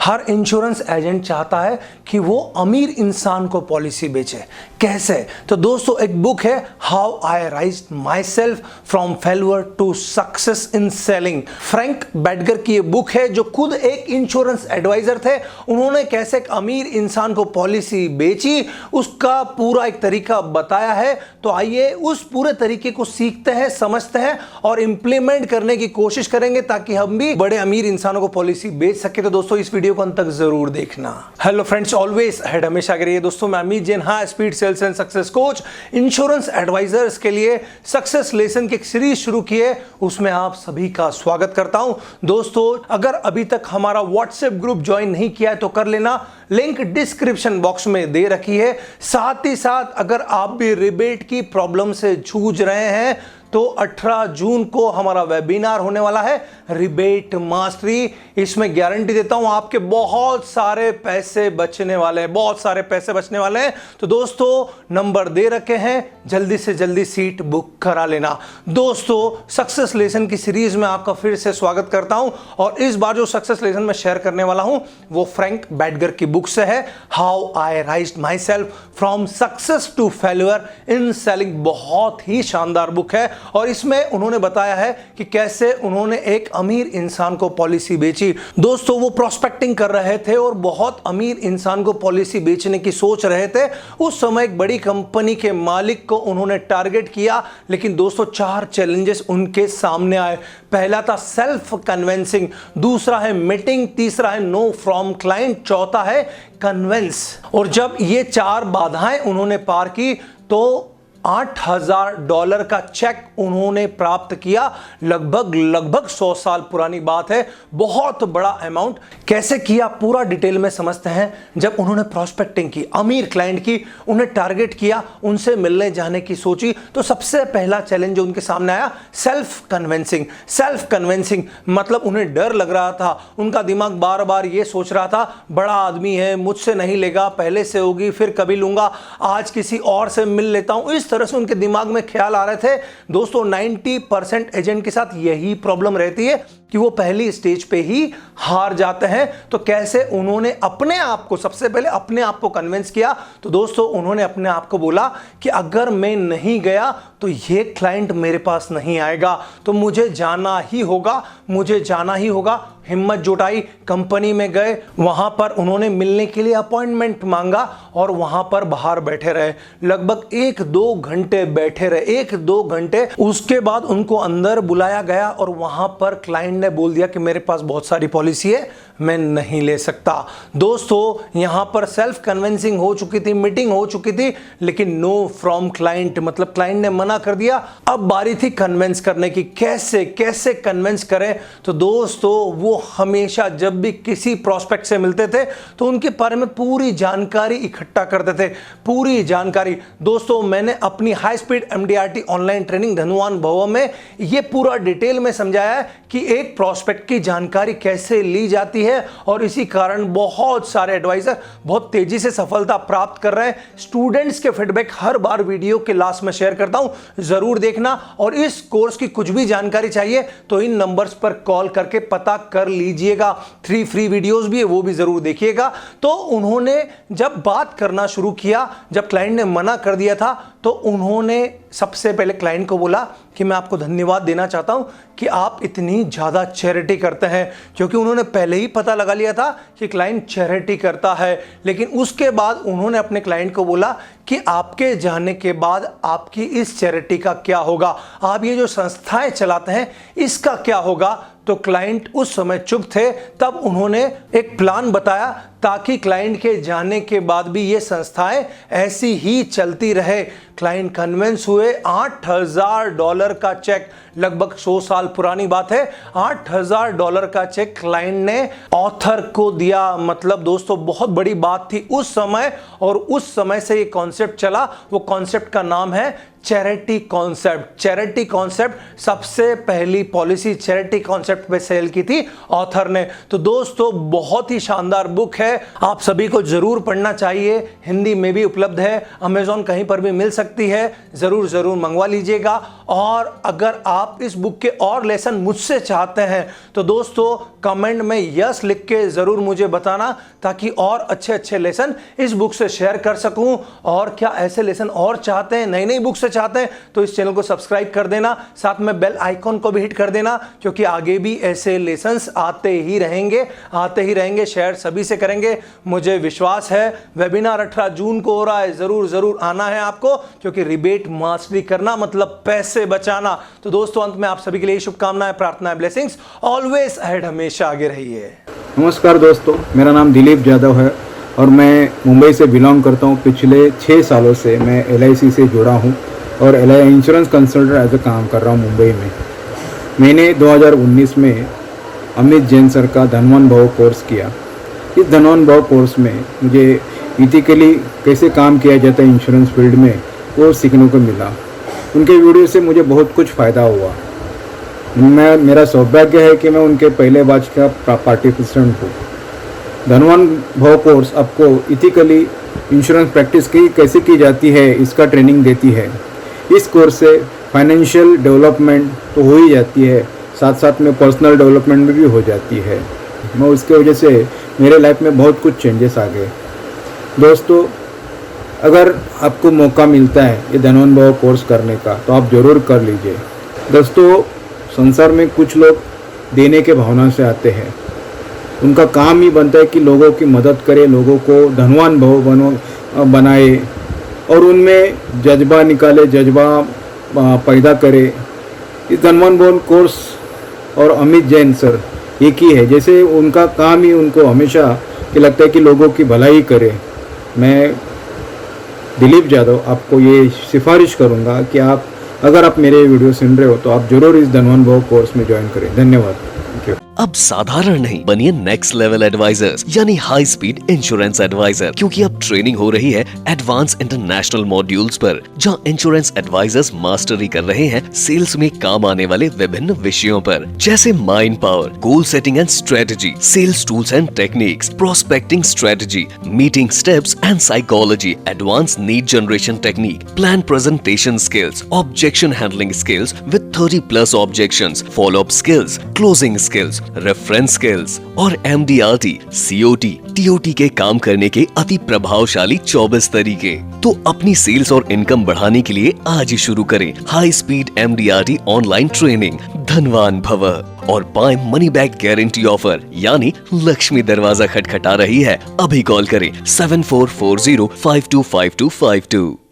हर insurance agent चाहता है कि वो अमीर इंसान को पॉलिसी बेचे। कैसे? तो दोस्तों एक बुक है how I raised myself from failure to success in selling. Frank Bettger की ये बुक है जो खुद एक इंश्योरेंस एडवाइजर थे। उन्होंने कैसे एक अमीर इंसान को पॉलिसी बेची उसका पूरा एक तरीका बताया है। तो आइए उस पूरे तरीके को सीखते हैं, समझते हैं और इंप्लीमेंट करने की कोशिश करेंगे ताकि हम भी बड़े अमीर इंसानों को पॉलिसी बेच सके। तो दोस्तों इस वीडियो को अंत तक जरूर देखना। हेलो फ्रेंड्स, ऑलवेज हेड हमेशा करिए। दोस्तों मैं अमित जैन, हाँ speed sales and success coach, insurance advisors के लिए सक्सेस लेसन की एक सीरीज शुरू की है, उसमें आप सभी का स्वागत करता हूं। दोस्तों अगर अभी तक हमारा व्हाट्सएप ग्रुप ज्वाइन नहीं किया है तो कर लेना, लिंक डिस्क्रिप्शन बॉक्स में दे रखी है। साथ ही साथ अगर आप भी रिबेट की प्रॉब्लम से जूझ रहे हैं तो 18 जून को हमारा वेबिनार होने वाला है रिबेट मास्टरी। इसमें गारंटी देता हूं आपके बहुत सारे पैसे बचने वाले हैं, बहुत सारे पैसे बचने वाले हैं। तो दोस्तों नंबर दे रखे हैं, जल्दी से जल्दी सीट बुक करा लेना। दोस्तों सक्सेस लेसन की सीरीज में आपका फिर से स्वागत करता हूं और इस बार जो सक्सेस लेसन मैं शेयर करने वाला हूं वो फ्रैंक बैडगर की बुक से है, how I raised myself from success to failure in selling. बहुत ही शानदार बुक है और इसमें उन्होंने बताया है कि कैसे उन्होंने एक अमीर इंसान को पॉलिसी बेची। दोस्तों वो प्रोस्पेक्टिंग कर रहे थे और बहुत अमीर इंसान को पॉलिसी बेचने की सोच रहे थे। उस समय एक बड़ी कंपनी के मालिक को उन्होंने टारगेट किया, लेकिन दोस्तों 4 चैलेंजेस उनके सामने आए। पहला था सेल्फ कन्विंसिंग, दूसरा है मीटिंग, तीसरा है नो फ्रॉम क्लाइंट, चौथा है कन्विंस। और जब ये 4 बाधाएं उन्होंने पार की तो $8,000 का चेक उन्होंने प्राप्त किया। लगभग 100 साल पुरानी बात है, बहुत बड़ा अमाउंट। कैसे किया पूरा डिटेल में समझते हैं। जब उन्होंने प्रोस्पेक्टिंग की, अमीर क्लाइंट की, उन्हें टारगेट किया, उनसे मिलने जाने की सोची, तो सबसे पहला चैलेंज जो उनके सामने आया सेल्फ कन्विंसिंग। सेल्फ कन्विंसिंग मतलब उन्हें डर लग रहा था, उनका दिमाग बार बार ये सोच रहा था बड़ा आदमी है, मुझसे नहीं लेगा, पहले से होगी फिर कभी लूंगा, आज किसी और से मिल लेता हूं, इस तरह से उनके दिमाग में ख्याल आ रहे थे। दोस्तों 90% एजेंट के साथ यही प्रॉब्लम रहती है कि वो पहली स्टेज पे ही हार जाते हैं। तो कैसे उन्होंने अपने आप को, सबसे पहले अपने आप को कन्विंस किया। तो दोस्तों उन्होंने अपने आप को बोला कि अगर मैं नहीं गया तो ये क्लाइंट मेरे पास नहीं आएगा, तो मुझे जाना ही होगा, मुझे जाना ही होगा। हिम्मत जुटाई, कंपनी में गए, वहां पर उन्होंने मिलने के लिए अपॉइंटमेंट मांगा और वहां पर बाहर बैठे रहे। लगभग 1-2 घंटे बैठे रहे, 1-2 घंटे। उसके बाद उनको अंदर बुलाया गया और वहां पर क्लाइंट ने बोल दिया कि मेरे पास बहुत सारी पॉलिसी है, मैं नहीं ले सकता। दोस्तों यहां पर सेल्फ कन्विंसिंग हो चुकी थी, मीटिंग हो चुकी थी, लेकिन नो फ्रॉम क्लाइंट, मतलब क्लाइंट ने मना कर दिया। अब बारी थी कन्विंस करने की। कैसे कन्विंस करें? तो दोस्तों वो हमेशा जब भी किसी प्रोस्पेक्ट से मिलते थे तो उनके बारे में पूरी जानकारी इकट्ठा करते थे, पूरी जानकारी। दोस्तों मैंने अपनी high speed MDRT online training धनवान भव में ये पूरा डिटेल में समझाया है कि एक प्रोस्पेक्ट की जानकारी कैसे ली जाती है और इसी कारण बहुत सारे एडवाइजर बहुत तेजी से सफलता प्राप्त कर रहे हैं। स्टूडेंट्स के फीडबैक हर बार वीडियो के लास्ट में शेयर करता हूं, जरूर देखना। और इस कोर्स की कुछ भी जानकारी चाहिए तो इन नंबर्स पर कॉल करके पता कर लीजिएगा। 3 फ्री वीडियोस भी है, वो भी जरूर देखिएगा। तो उन्होंने जब बात करना शुरू किया, जब क्लाइंट ने मना कर दिया था तो उन्होंने सबसे पहले क्लाइंट को बोला कि मैं आपको धन्यवाद देना चाहता हूं कि आप इतनी ज्यादा चैरिटी करते हैं, क्योंकि उन्होंने पहले ही पता लगा लिया था कि क्लाइंट चैरिटी करता है। लेकिन उसके बाद उन्होंने अपने क्लाइंट को बोला कि आपके जाने के बाद आपकी इस चैरिटी का क्या होगा, आप ये जो संस्थाएं चलाते हैं इसका क्या होगा। तो क्लाइंट उस समय चुप थे। तब उन्होंने एक प्लान बताया ताकि क्लाइंट के जाने के बाद भी ये संस्थाएं ऐसी ही चलती रहे। क्लाइंट कन्विंस हुए। $8,000 का चेक, लगभग 100 साल पुरानी बात है, $8,000 का चेक क्लाइंट ने ऑथर को दिया। मतलब दोस्तों बहुत बड़ी बात थी उस समय, और उस समय से ये कॉन्सेप्ट चला। वो कॉन्सेप्ट का नाम है चैरिटी कॉन्सेप्ट। चैरिटी कॉन्सेप्ट सबसे पहली पॉलिसी चैरिटी कॉन्सेप्ट पे सेल की थी ऑथर ने। तो दोस्तों बहुत ही शानदार बुक है, आप सभी को जरूर पढ़ना चाहिए। हिंदी में भी उपलब्ध है, अमेज़न कहीं पर भी मिल सकती है, जरूर मंगवा लीजिएगा। और अगर आप इस बुक के और लेसन मुझसे चाहते हैं तो दोस्तों कमेंट में यस लिख के ज़रूर मुझे बताना, ताकि और अच्छे अच्छे लेसन इस बुक से शेयर कर सकूं। और क्या ऐसे लेसन और चाहते हैं, नई नई बुक से चाहते हैं, तो इस चैनल को सब्सक्राइब कर देना, साथ में बेल आइकॉन को भी हिट कर देना, क्योंकि आगे भी ऐसे लेसन्स आते ही रहेंगे। शेयर सभी से करेंगे, मुझे विश्वास है। वेबिनार 18 जून को हो रहा है, जरूर आना है आपको, क्योंकि रिबेट मास्टरी करना मतलब पैसे बचाना। तो दोस्तों अंत में आप सभी के लिए शुभकामनाएं, प्रार्थनाएं, ब्लेसिंग्स ऑलवेज अहेड, हमेशा आगे रहिए। नमस्कार दोस्तों, मेरा नाम दिलीप जादव है और मैं मुंबई से बिलोंग करता हूँ। पिछले 6 सालों से मैं LIC से जुड़ा हूँ और इंश्योरेंस कंसल्टेंट एज ए काम कर रहा हूँ मुंबई में। मैंने 2019 में अमित जैन सर का धनवान भव कोर्स किया। इस धनवान भव कोर्स में मुझे इथिकली कैसे काम किया जाता है इंश्योरेंस फील्ड में वो सीखने को मिला। उनके वीडियो से मुझे बहुत कुछ फ़ायदा हुआ। मेरा सौभाग्य है कि मैं उनके पहले बैच का पार्टिसिपेंट हूँ। धनवान भव कोर्स आपको इथिकली इंश्योरेंस प्रैक्टिस कैसे की जाती है इसका ट्रेनिंग देती है। इस कोर्स से फाइनेंशियल डेवलपमेंट तो हो ही जाती है, साथ साथ में पर्सनल डेवलपमेंट भी हो जाती है। मैं उसके वजह से मेरे लाइफ में बहुत कुछ चेंजेस आ गए। दोस्तों अगर आपको मौका मिलता है ये धनवान भव कोर्स करने का तो आप ज़रूर कर लीजिए। दोस्तों संसार में कुछ लोग देने के भावना से आते हैं, उनका काम ही बनता है कि लोगों की मदद करे, लोगों को धनवान भव बनाए और उनमें जज्बा निकाले, जज्बा पैदा करे। इस धनवान भव कोर्स और अमित जैन सर एक ही है, जैसे उनका काम ही उनको हमेशा कि लगता है कि लोगों की भलाई करे। मैं दिलीप जादव आपको ये सिफारिश करूँगा कि अगर आप मेरे वीडियो सुन रहे हो तो आप जरूर इस धनवान भव कोर्स में ज्वाइन करें। धन्यवाद। Thank you. अब साधारण नहीं, बनिए नेक्स्ट लेवल एडवाइजर्स यानी हाई स्पीड इंश्योरेंस एडवाइजर, क्योंकि अब ट्रेनिंग हो रही है एडवांस इंटरनेशनल मॉड्यूल्स पर, जहां इंश्योरेंस एडवाइजर्स मास्टरी कर रहे हैं सेल्स में काम आने वाले विभिन्न विषयों पर, जैसे mind power, goal setting and strategy, sales tools and techniques, prospecting strategy, meeting steps and psychology, advance need generation technique, plan presentation skills, objection handling skills with 30+ objections, follow up skills, closing skills, reference skills और MDRT, COT, TOT के काम करने के अति प्रभावशाली 24 तरीके। तो अपनी सेल्स और इनकम बढ़ाने के लिए आज ही शुरू करें high speed MDRT online training धनवान भव और पाएं मनी बैक गारंटी ऑफर, यानी लक्ष्मी दरवाजा खटखटा रही है। अभी कॉल करें 7440525252।